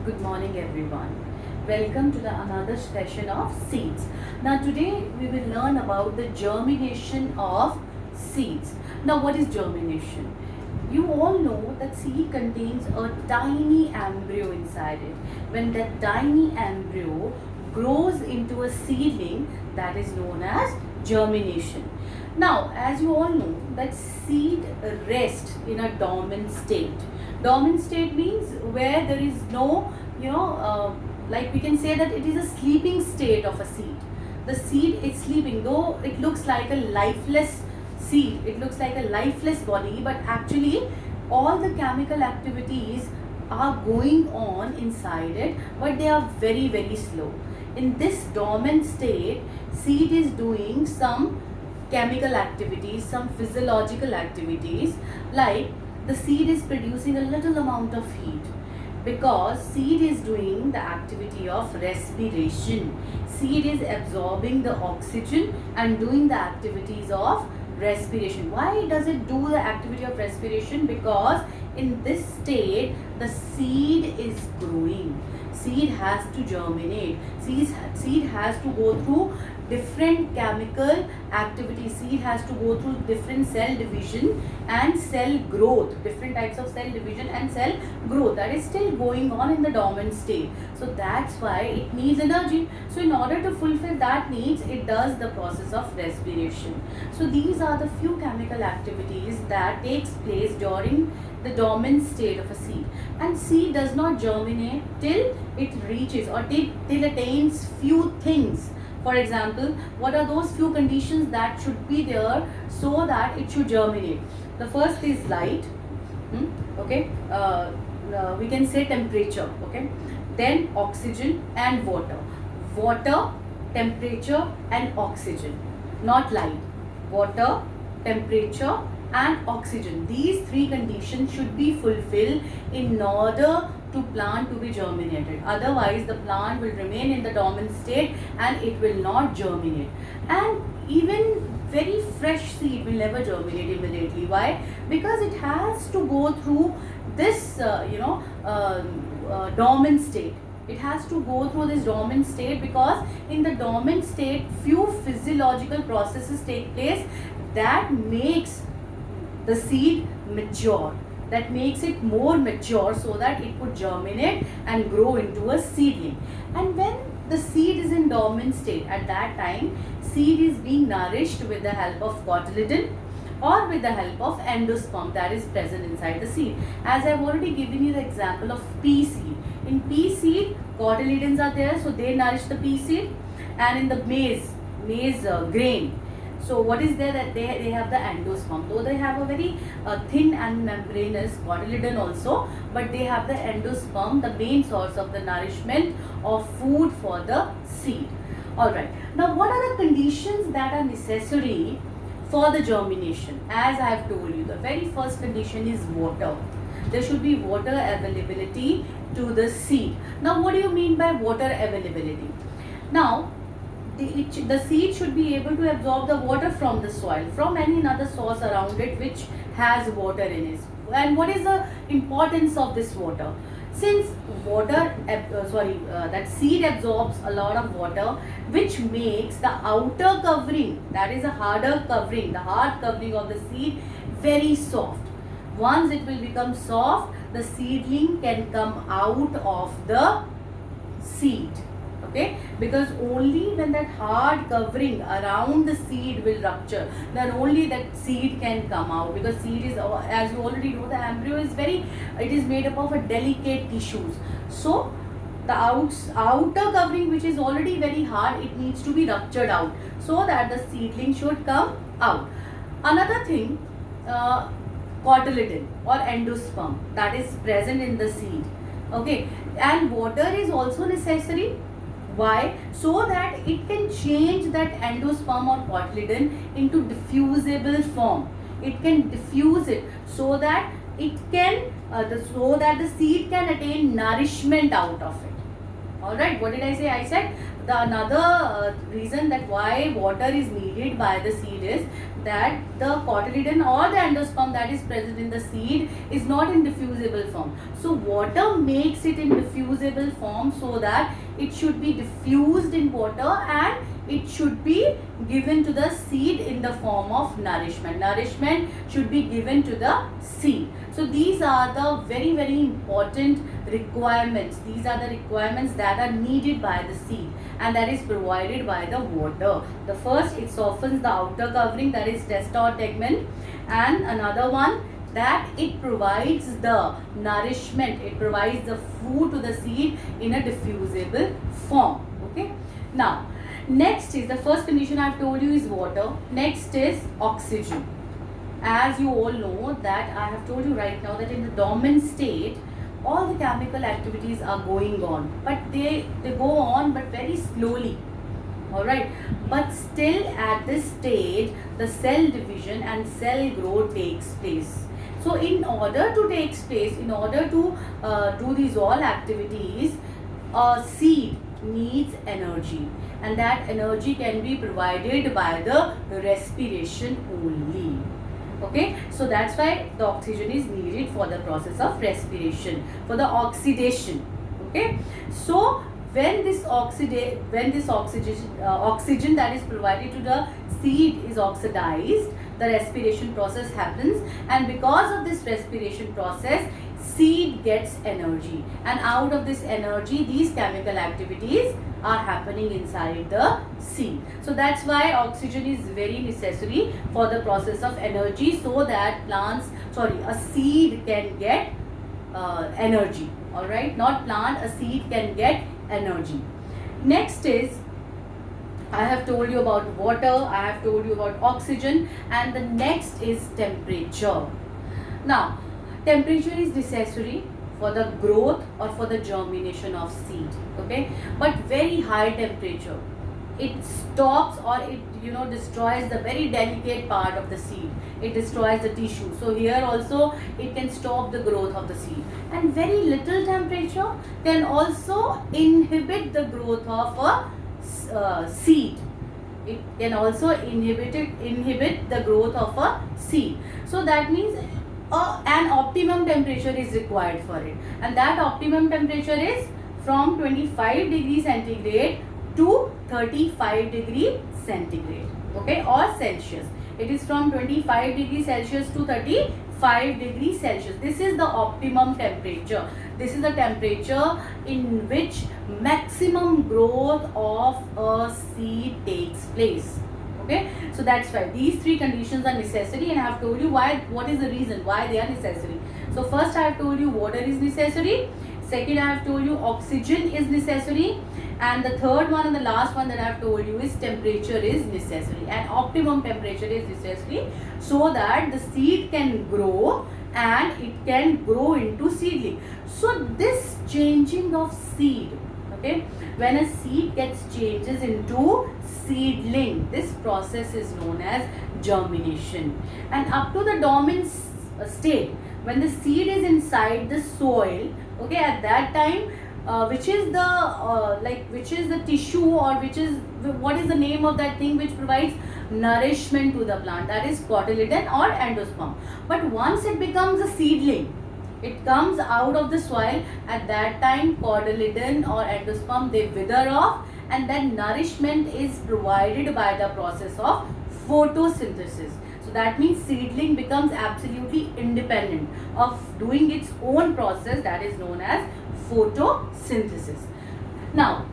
Good morning, everyone. Welcome to the another session of seeds. Now, today we will learn about the germination of seeds. Now, what is germination? You all know that seed contains a tiny embryo inside it. When that tiny embryo grows into a seedling, that is known as germination. Now, as you all know, that seed rests in a dormant state. Dormant state means where there is no, like we can say that it is a sleeping state of a seed. The seed is sleeping, though it looks like a lifeless seed, it looks like a lifeless body, but actually all the chemical activities are going on inside it, but they are very, very slow. In this dormant state, seed is doing some chemical activities, some physiological activities, like the seed is producing a little amount of heat because seed is doing the activity of respiration. Seed is absorbing the oxygen and doing the activities of respiration. Why does it do the activity of respiration? Because in this state the seed is growing. Seed has to germinate. Seed has to go through different chemical activities. Seed has to go through different cell division and cell growth, different types of cell division and cell growth that is still going on in the dormant state. So that's why it needs energy. So in order to fulfill that needs, it does the process of respiration. So these are the few chemical activities that takes place during the dormant state of a seed. And seed does not germinate till it reaches or till attains few things. For example, what are those few conditions that should be there so that it should germinate? The first is light, okay, we can say temperature, okay, then oxygen and water. Water, temperature and oxygen, not light. Water, temperature and oxygen. These three conditions should be fulfilled in order to plant to be germinated. Otherwise, the plant will remain in the dormant state and it will not germinate. And even very fresh seed will never germinate immediately. Why? Because it has to go through this, dormant state. It has to go through this dormant state because in the dormant state, few physiological processes take place that makes the seed mature, that makes it more mature so that it could germinate and grow into a seedling. And when the seed is in dormant state, at that time seed is being nourished with the help of cotyledon or with the help of endosperm that is present inside the seed. As I have already given you the example of pea seed. In pea seed, cotyledons are there, so they nourish the pea seed. And in the maize grain, so what is there, that they have the endosperm, though they have a very thin and membranous cotyledon also, but they have the endosperm, the main source of the nourishment of food for the seed. Alright, now what are the conditions that are necessary for the germination? As I have told you, the very first condition is water. There should be water availability to the seed. Now what do you mean by water availability? Now the seed should be able to absorb the water from the soil, from any other source around it which has water in it. And what is the importance of this water? Since that seed absorbs a lot of water, which makes the outer covering, that is a harder covering, the hard covering of the seed, very soft. Once it will become soft, the seedling can come out of the seed. Okay, because only when that hard covering around the seed will rupture, then only that seed can come out. Because seed is, as you already know, the embryo is it is made up of a delicate tissues. So the outer covering, which is already very hard, it needs to be ruptured out so that the seedling should come out. Another thing, cotyledon or endosperm that is present in the seed. Okay, and water is also necessary. Why? So that it can change that endosperm or cotyledon into diffusible form. It can diffuse it so that it can, so that the seed can attain nourishment out of it. Alright, what did I say? I said the another reason that why water is needed by the seed is that the cotyledon or the endosperm that is present in the seed is not in diffusible form. So water makes it in diffusible form so that it should be diffused in water and it should be given to the seed in the form of nourishment. Nourishment should be given to the seed. So these are the very, very important requirements. These are the requirements that are needed by the seed and that is provided by the water. The first, it softens the outer covering, that is testa or tegment, and another one that it provides the nourishment, it provides the food to the seed in a diffusible form. Okay. Now, next is the first condition I have told you is water. Next is oxygen. As you all know that I have told you right now that in the dormant state, all the chemical activities are going on, but they go on but very slowly. Alright, but still at this stage, the cell division and cell growth takes place. So in order to take place, in order to do these all activities, a seed needs energy, and that energy can be provided by the respiration only. Okay, so that's why the oxygen is needed for the process of respiration, for the oxidation. Okay, so when this oxygen that is provided to the seed is oxidized, the respiration process happens, and because of this respiration process, seed gets energy, and out of this energy, these chemical activities are happening inside the seed. So that's why oxygen is very necessary for the process of energy, so that a seed can get energy. All right, not plant, a seed can get energy. Next is, I have told you about water, I have told you about oxygen, and the next is temperature. Now, temperature is necessary for the growth or for the germination of seed. Okay, but very high temperature, it stops or it destroys the very delicate part of the seed. It destroys the tissue. So here also it can stop the growth of the seed. And very little temperature can also inhibit the growth of a seed. It can also inhibit the growth of a seed. So that means an optimum temperature is required for it, and that optimum temperature is from 25 degrees centigrade to 35 degree centigrade, okay, or Celsius. It is from 25 degrees Celsius to 35 degrees Celsius. This is the optimum temperature. This is the temperature in which maximum growth of a seed takes place. Okay, so that's why these three conditions are necessary, and I have told you what is the reason why they are necessary. So first I have told you water is necessary, second I have told you oxygen is necessary, and the third one and the last one that I have told you is temperature is necessary, and optimum temperature is necessary so that the seed can grow and it can grow into seedling. So this changing of seed, okay, when a seed changes into seedling, this process is known as germination. And up to the dormant state, when the seed is inside the soil, okay, at that time, which is the tissue, or what is the name of that thing which provides nourishment to the plant, that is cotyledon or endosperm. But once it becomes a seedling, it comes out of the soil, at that time cotyledon or endosperm, they wither off, and then nourishment is provided by the process of photosynthesis. So that means seedling becomes absolutely independent of doing its own process, that is known as photosynthesis. Now,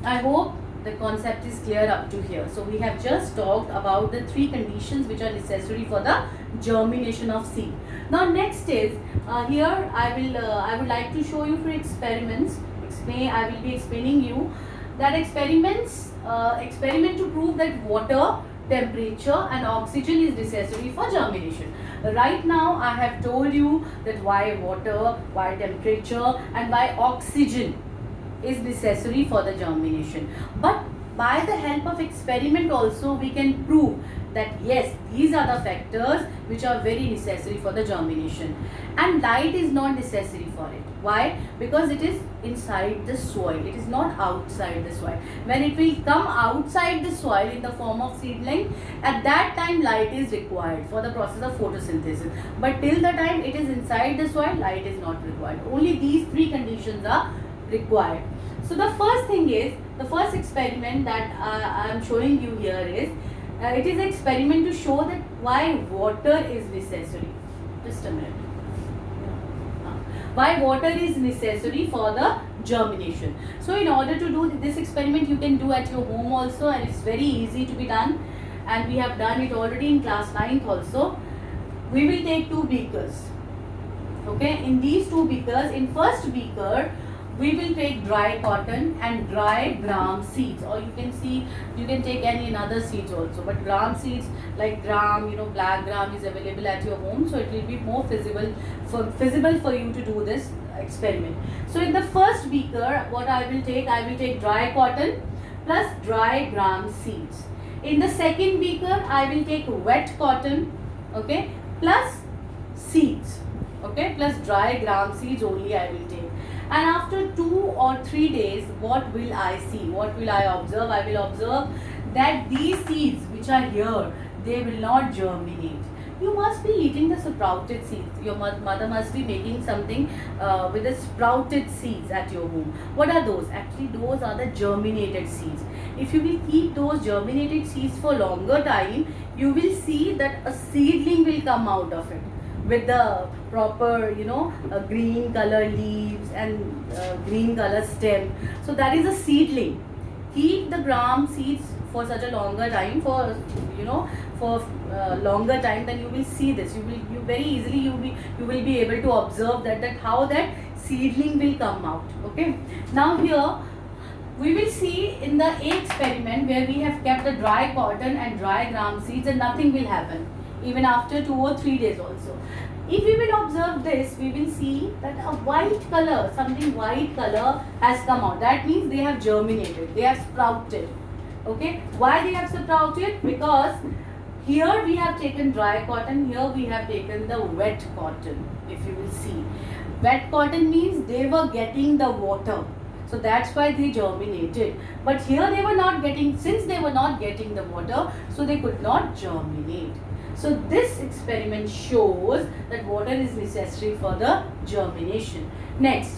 I hope the concept is clear up to here. So we have just talked about the three conditions which are necessary for the germination of seed. Now next is, here I would like to show you for experiments. I will be explaining you that experiment to prove that water, temperature and oxygen is necessary for germination. Right now I have told you that why water, why temperature and why oxygen is necessary for the germination. But by the help of experiment also we can prove that yes, these are the factors which are very necessary for the germination, and light is not necessary for it. Why? Because it is inside the soil, it is not outside the soil. When it will come outside the soil in the form of seedling, at that time light is required for the process of photosynthesis, but till the time it is inside the soil, light is not required. Only these three conditions are required. So the first thing is, the first experiment that I am showing you here is, it is an experiment to show that why water is necessary. Just a minute. Why water is necessary for the germination. So in order to do this experiment, you can do at your home also, and it's very easy to be done, and we have done it already in class 9th also. We will take 2 beakers. Okay, in these 2 beakers, in first beaker we will take dry cotton and dry gram seeds, or you can see, you can take any other seeds also, but gram seeds like gram, black gram is available at your home, so it will be more feasible for you to do this experiment. So in the first beaker, what I will take dry cotton plus dry gram seeds. In the second beaker, I will take wet cotton, okay, plus seeds, okay, plus dry gram seeds only I will take. And after 2 or 3 days, what will I see? What will I observe? I will observe that these seeds which are here, they will not germinate. You must be eating the sprouted seeds. Your mother must be making something with the sprouted seeds at your home. What are those? Actually, those are the germinated seeds. If you will keep those germinated seeds for longer time, you will see that a seedling will come out of it with the proper green color leaves and green color stem. So that is a seedling. Keep the gram seeds for such a longer time, for longer time, then you will see this. You very easily you will be able to observe that how that seedling will come out. Okay, now here we will see in the A experiment where we have kept the dry cotton and dry gram seeds, and nothing will happen even after 2 or 3 days also. If we will observe this, we will see that a white color, something white color has come out. That means they have germinated, they have sprouted. Okay, why they have sprouted? Because here we have taken dry cotton, here we have taken the wet cotton. If you will see, wet cotton means they were getting the water, so that's why they germinated. But here they were not getting, since they were not getting the water, so they could not germinate. So this experiment shows that water is necessary for the germination. Next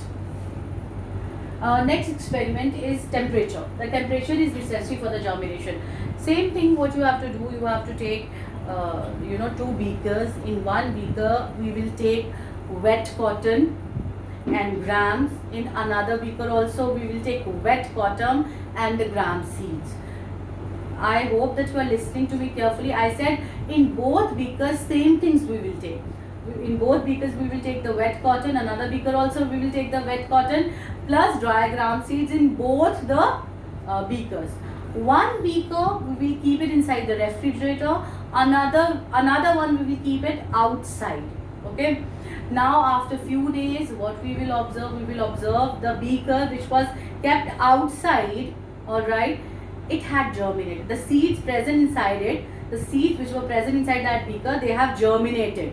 experiment is temperature. The temperature is necessary for the germination. Same thing, what you have to do, you have to take 2 beakers. In one beaker we will take wet cotton and grams. In another beaker also we will take wet cotton and the gram seeds. I hope that you are listening to me carefully. I said in both beakers same things we will take. In both beakers we will take the wet cotton, another beaker also we will take the wet cotton plus dry gram seeds in both the beakers. One beaker we will keep it inside the refrigerator, another one we will keep it outside. Okay. Now after few days, what we will observe? We will observe the beaker which was kept outside, alright, it had germinated. The seeds present inside it, the seeds which were present inside that beaker, they have germinated.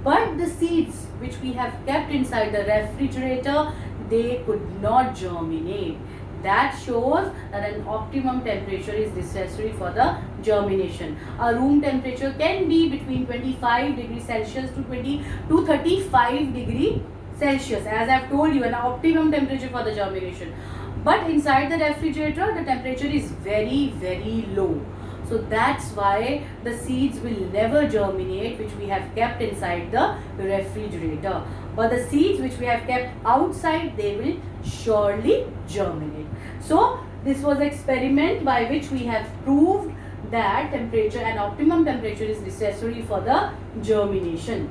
But the seeds which we have kept inside the refrigerator, they could not germinate. That shows that an optimum temperature is necessary for the germination. A room temperature can be between 25 degrees Celsius to 35 degrees Celsius. As I have told you, an optimum temperature for the germination. But inside the refrigerator, the temperature is very, very low. So that's why the seeds will never germinate which we have kept inside the refrigerator. But the seeds which we have kept outside, they will surely germinate. So this was an experiment by which we have proved that temperature and optimum temperature is necessary for the germination.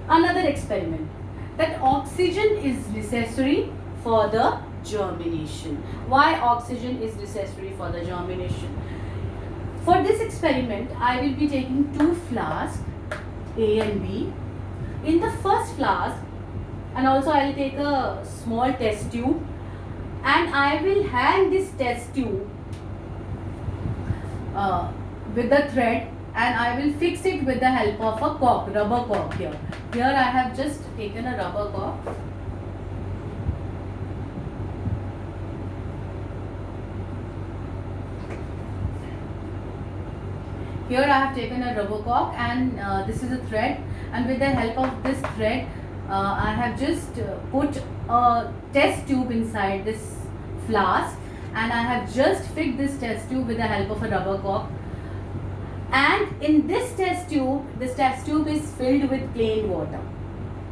Another experiment, that oxygen is necessary for the germination. Why oxygen is necessary for the germination? For this experiment, I will be taking 2 flasks, A and B. In the first flask, and also I will take a small test tube, and I will hang this test tube with the thread, and I will fix it with the help of a cork, rubber cork here. Here I have just taken a rubber cork. Here I have taken a rubber cork, and this is a thread, and with the help of this thread I have just put a test tube inside this flask, and I have just fixed this test tube with the help of a rubber cork. And in this test tube is filled with plain water.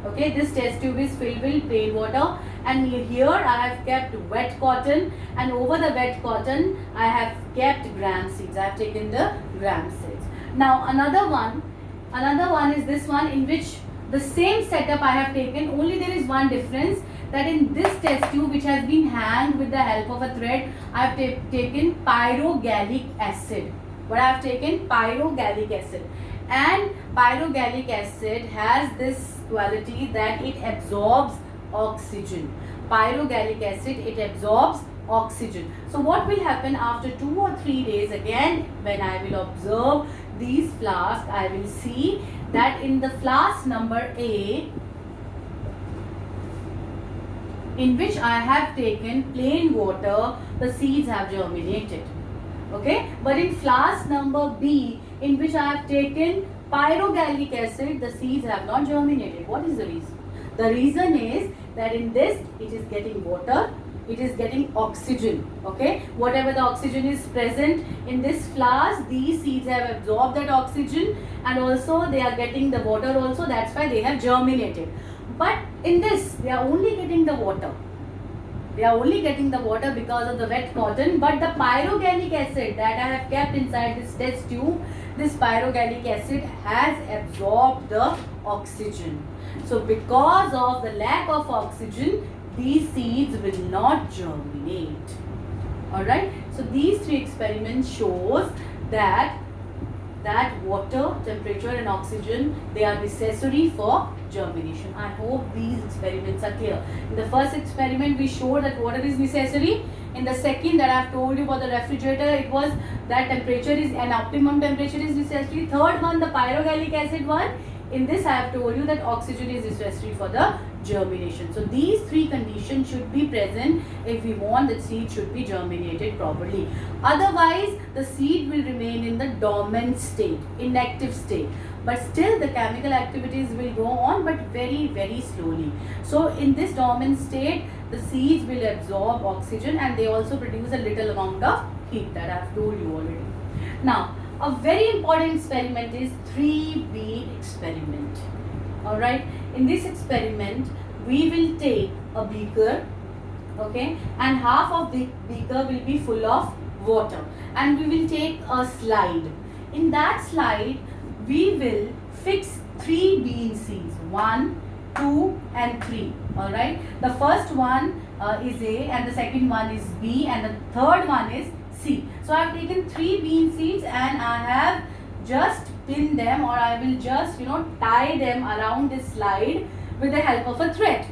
Okay, this test tube is filled with plain water, and here I have kept wet cotton, and over the wet cotton I have kept gram seeds. I have taken the gram seeds. Now another one is this one, in which the same setup I have taken, only there is one difference, that in this test tube, which has been hanged with the help of a thread, I have taken pyrogallic acid. What I have taken? Pyrogallic acid. And pyrogallic acid has this quality that it absorbs oxygen. Pyrogallic acid, it absorbs oxygen. So what will happen after 2 or 3 days, again when I will observe these flasks, I will see that in the flask number A, in which I have taken plain water, the seeds have germinated. Okay, but in flask number B, in which I have taken pyrogallic acid, the seeds have not germinated. What is the reason? The reason is that in this it is getting water, it is getting oxygen. Okay, whatever the oxygen is present in this flask, these seeds have absorbed that oxygen, and also they are getting the water also. That's why they have germinated. But in this, they are only getting the water. They are only getting the water because of the wet cotton, but the pyrogallic acid that I have kept inside this test tube, this pyrogallic acid has absorbed the oxygen. So because of the lack of oxygen, these seeds will not germinate. Alright, so these 3 experiments shows that water, temperature and oxygen, they are necessary for germination. I hope these experiments are clear. In the first experiment we showed that water is necessary. In the second that I have told you about the refrigerator, it was that temperature is an optimum temperature is necessary. Third one, the pyrogallic acid one, in this I have told you that oxygen is necessary for the germination. So these 3 conditions should be present if we want the seed should be germinated properly. Otherwise the seed will remain in the dormant state, inactive state, but still the chemical activities will go on, but very, very slowly. So in this dormant state, the seeds will absorb oxygen, and they also produce a little amount of heat, that I have told you already. Now a very important experiment is 3B experiment. Alright, in this experiment we will take a beaker, okay, and half of the beaker will be full of water, and we will take a slide. In that slide we will fix 3 bean seeds, 1, 2 and 3. Alright, the first one is A, and the second one is B, and the third one is C. So I have taken 3 bean seeds, and I have just pin them, or I will just tie them around this slide with the help of a thread.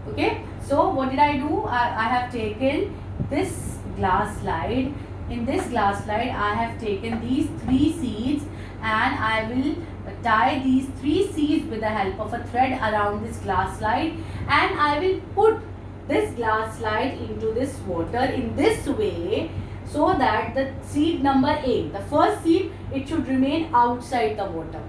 Okay, so what did I do? I have taken this glass slide. In this glass slide I have taken these 3 seeds, and I will tie these 3 seeds with the help of a thread around this glass slide, and I will put this glass slide into this water in this way, so that the seed number A, the first seed, it should remain outside the water.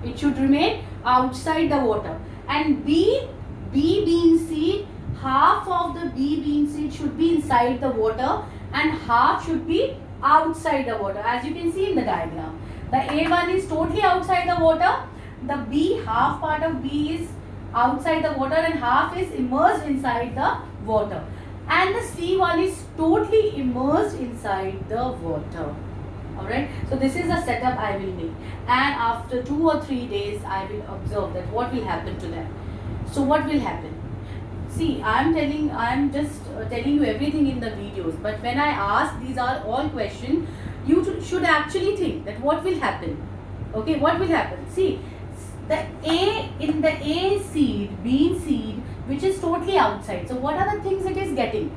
It should remain outside the water. And B bean seed, half of the B bean seed should be inside the water, and half should be outside the water, as you can see in the diagram. The A one is totally outside the water. The B, half part of B is outside the water, and half is immersed inside the water. And the C one is totally immersed inside the water. Alright, so this is the setup I will make, and after 2 or 3 days I will observe that what will happen to them. So what will happen? See, I am just telling you everything in the videos, but when I ask, these are all questions, you should actually think that what will happen. Okay, what will happen? See, in the A seed, bean seed, which is totally outside. So what are the things it is getting?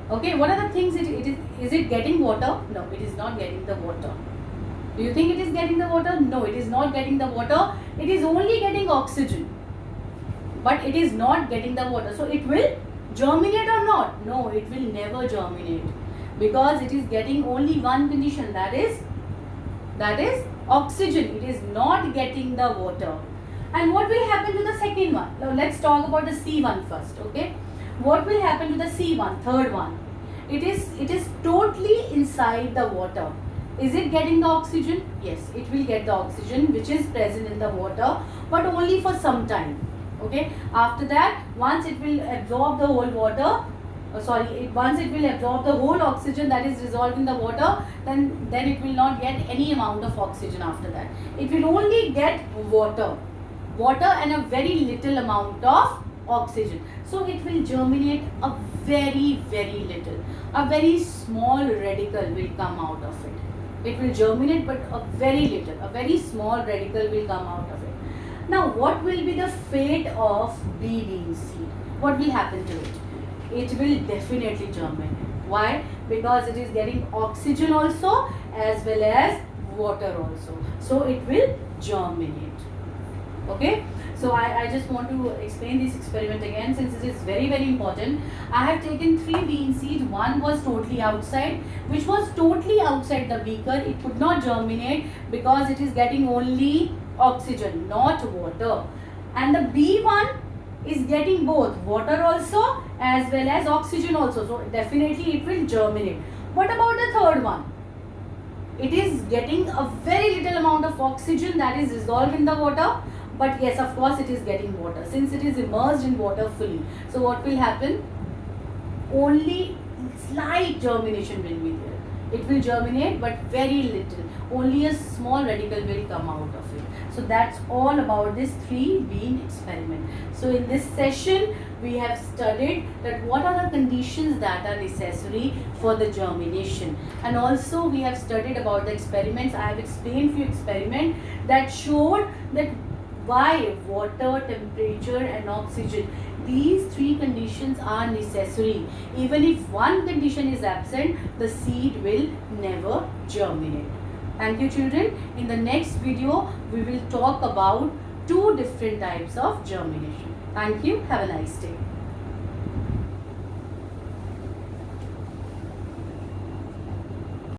Okay, what are the things is it getting water? No, it is not getting the water. Do you think it is getting the water? No, it is not getting the water. It is only getting oxygen. But it is not getting the water. So it will germinate or not? No, it will never germinate. Because it is getting only one condition, that is oxygen. It is not getting the water. And what will happen to the second one? Now let's talk about the C1 first, okay? What will happen to the C1, third one? It is totally inside the water. Is it getting the oxygen? Yes, it will get the oxygen which is present in the water, but only for some time. Okay, after that, once it will absorb the whole water, once it will absorb the whole oxygen that is dissolved in the water, then it will not get any amount of oxygen after that. It will only get water and a very little amount of oxygen. So it will germinate a very little, a very small radical will come out of it. It will germinate, but a very little, a very small radical will come out of it. Now what will be the fate of bee bean seed? What will happen to it? It will definitely germinate. Why? Because it is getting oxygen also as well as water also. So it will germinate. Okay, so I just want to explain this experiment again, since it is very important. I have taken 3 bean seeds. One was totally outside, which was totally outside the beaker. It could not germinate because it is getting only oxygen, not water. And the B one is getting both water also as well as oxygen also. So definitely it will germinate. What about the third one? It is getting a very little amount of oxygen that is dissolved in the water. But yes, of course it is getting water, since it is immersed in water fully. So what will happen? Only slight germination will be there. It will germinate, but very little. Only a small radical will come out of it. So that's all about this 3 bean experiment. So in this session, we have studied that what are the conditions that are necessary for the germination. And also we have studied about the experiments. I have explained few experiments that showed that why water, temperature and oxygen, these 3 conditions are necessary. Even if one condition is absent, the seed will never germinate. Thank you children. In the next video, we will talk about 2 different types of germination. Thank you. Have a nice day.